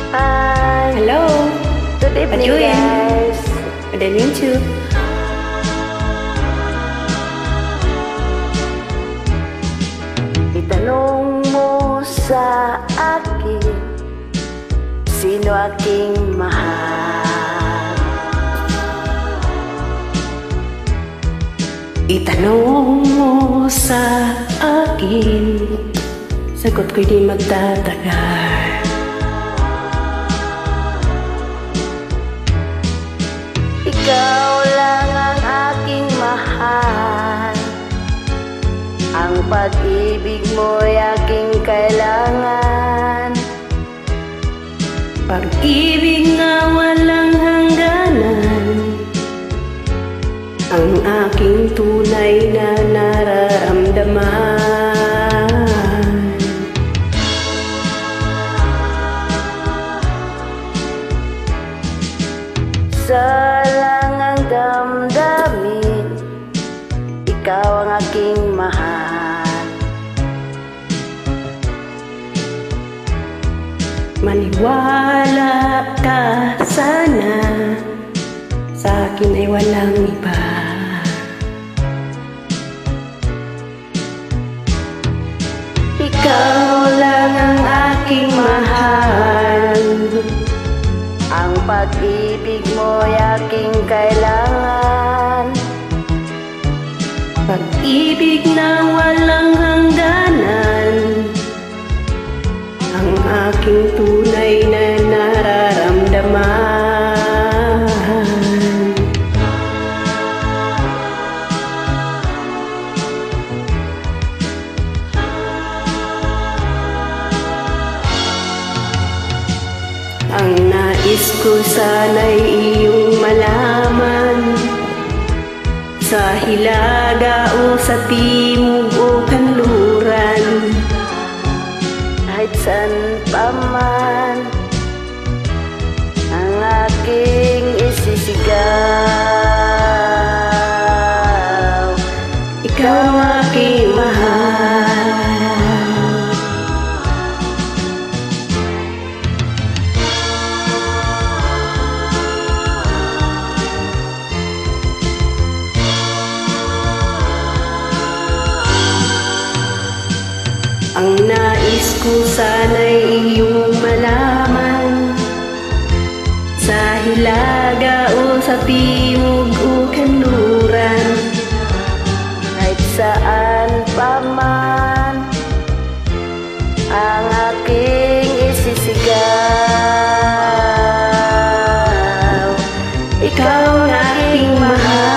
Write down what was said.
Hi. Hello. Good evening, guys. Good evening too. Itanong mo sa akin, sino aking mahal? Itanong mo sa akin, sagot ko'y di magtatagal. Ikaw lang ang aking mahal. Ang pag-ibig mo'y aking kailangan. Pag-ibig na walang hangganan, ang aking tunay na nararamdaman. Sa langang damdamin, ikaw ang aking mahal. Maniwala ka sana, sa akin ay walang iba. Ikaw lang ang aking mahal. Ang pag-ibig mo'y aking kailangan. Pag-ibig na walang hangganan, ang aking tunay na nararamdaman. Ang nais ko sana'y iyong malaman, sa hilaga o sa timog o kanluran, Kahit saan pa man ang aking isisigaw, ikaw ang aking mahal. Ang nais ko sana'y iyong malaman, sa hilaga o sa timog o kanluran, kahit saan pa man ang aking isisigaw, ikaw ang aking mahal.